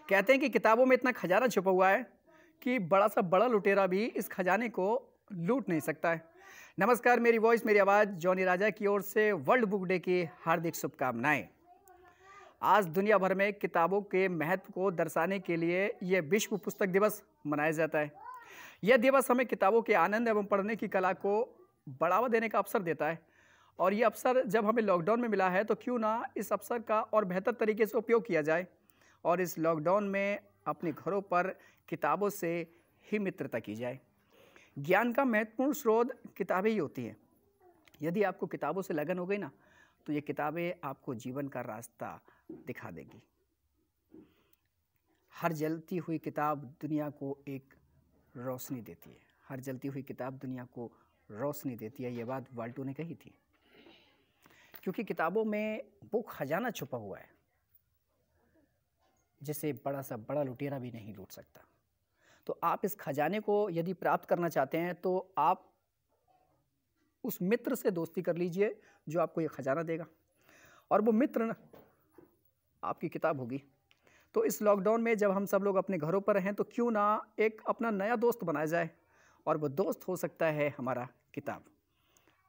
कहते हैं कि किताबों में इतना खजाना छुपा हुआ है कि बड़ा सा बड़ा लुटेरा भी इस खजाने को लूट नहीं सकता है। नमस्कार, मेरी वॉइस मेरी आवाज़ जॉनी राजा की ओर से वर्ल्ड बुक डे की हार्दिक शुभकामनाएं। आज दुनिया भर में किताबों के महत्व को दर्शाने के लिए यह विश्व पुस्तक दिवस मनाया जाता है। यह दिवस हमें किताबों के आनंद एवं पढ़ने की कला को बढ़ावा देने का अवसर देता है। और ये अवसर जब हमें लॉकडाउन में मिला है तो क्यों ना इस अवसर का और बेहतर तरीके से उपयोग किया जाए और इस लॉकडाउन में अपने घरों पर किताबों से ही मित्रता की जाए। ज्ञान का महत्वपूर्ण स्रोत किताबें ही होती हैं। यदि आपको किताबों से लगन हो गई ना तो ये किताबें आपको जीवन का रास्ता दिखा देगी। हर जलती हुई किताब दुनिया को एक रोशनी देती है। हर जलती हुई किताब दुनिया को रोशनी देती है। ये बात वाल्टो ने कही थी, क्योंकि किताबों में वो खजाना छुपा हुआ है जिसे बड़ा सा बड़ा लुटेरा भी नहीं लूट सकता। तो आप इस खजाने को यदि प्राप्त करना चाहते हैं तो आप उस मित्र से दोस्ती कर लीजिए जो आपको ये खजाना देगा, और वो मित्र आपकी किताब होगी। तो इस लॉकडाउन में जब हम सब लोग अपने घरों पर हैं तो क्यों ना एक अपना नया दोस्त बनाया जाए, और वो दोस्त हो सकता है हमारा किताब।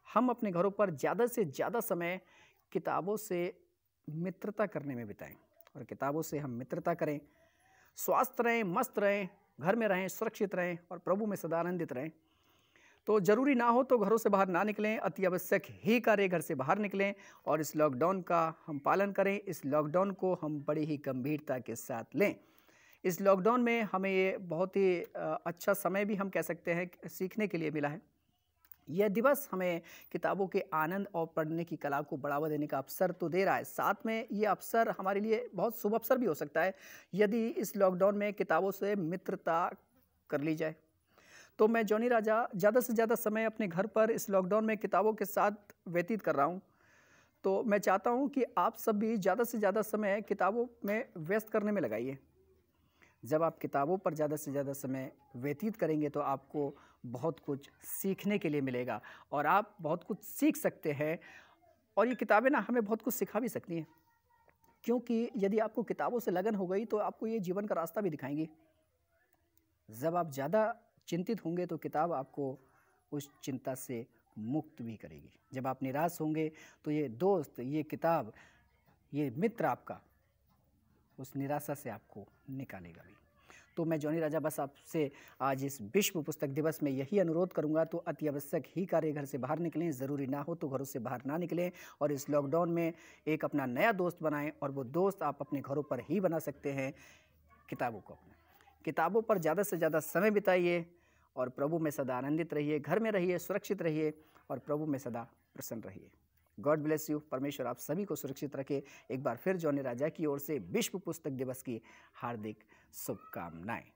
हम अपने घरों पर ज़्यादा से ज़्यादा समय किताबों से मित्रता करने में बिताएं, और किताबों से हम मित्रता करें। स्वस्थ रहें, मस्त रहें, घर में रहें, सुरक्षित रहें और प्रभु में सदा आनंदित रहें। तो ज़रूरी ना हो तो घरों से बाहर ना निकलें, अति आवश्यक ही कार्य घर से बाहर निकलें और इस लॉकडाउन का हम पालन करें। इस लॉकडाउन को हम बड़ी ही गंभीरता के साथ लें। इस लॉकडाउन में हमें ये बहुत ही अच्छा समय भी हम कह सकते हैं सीखने के लिए मिला है। यह दिवस हमें किताबों के आनंद और पढ़ने की कला को बढ़ावा देने का अवसर तो दे रहा है, साथ में ये अवसर हमारे लिए बहुत शुभ अवसर भी हो सकता है यदि इस लॉकडाउन में किताबों से मित्रता कर ली जाए। तो मैं जॉनी राजा ज़्यादा से ज़्यादा समय अपने घर पर इस लॉकडाउन में किताबों के साथ व्यतीत कर रहा हूँ। तो मैं चाहता हूँ कि आप सब भी ज़्यादा से ज़्यादा समय किताबों में व्यस्त करने में लगाइए। जब आप किताबों पर ज़्यादा से ज़्यादा समय व्यतीत करेंगे तो आपको बहुत कुछ सीखने के लिए मिलेगा और आप बहुत कुछ सीख सकते हैं। और ये किताबें ना हमें बहुत कुछ सिखा भी सकती हैं, क्योंकि यदि आपको किताबों से लगन हो गई तो आपको ये जीवन का रास्ता भी दिखाएंगी। जब आप ज़्यादा चिंतित होंगे तो किताब आपको उस चिंता से मुक्त भी करेगी। जब आप निराश होंगे तो ये दोस्त, ये किताब, ये मित्र आपका उस निराशा से आपको निकालेगा भी। तो मैं जॉनी राजा बस आपसे आज इस विश्व पुस्तक दिवस में यही अनुरोध करूंगा, तो अति आवश्यक ही कार्य घर से बाहर निकलें, ज़रूरी ना हो तो घरों से बाहर ना निकलें और इस लॉकडाउन में एक अपना नया दोस्त बनाएं, और वो दोस्त आप अपने घरों पर ही बना सकते हैं। किताबों को अपना किताबों पर ज़्यादा से ज़्यादा समय बिताइए और प्रभु में सदा आनंदित रहिए, घर में रहिए, सुरक्षित रहिए और प्रभु में सदा प्रसन्न रहिए। God bless you. परमेश्वर आप सभी को सुरक्षित रखे। एक बार फिर जॉनी राजा की ओर से विश्व पुस्तक दिवस की हार्दिक शुभकामनाएं।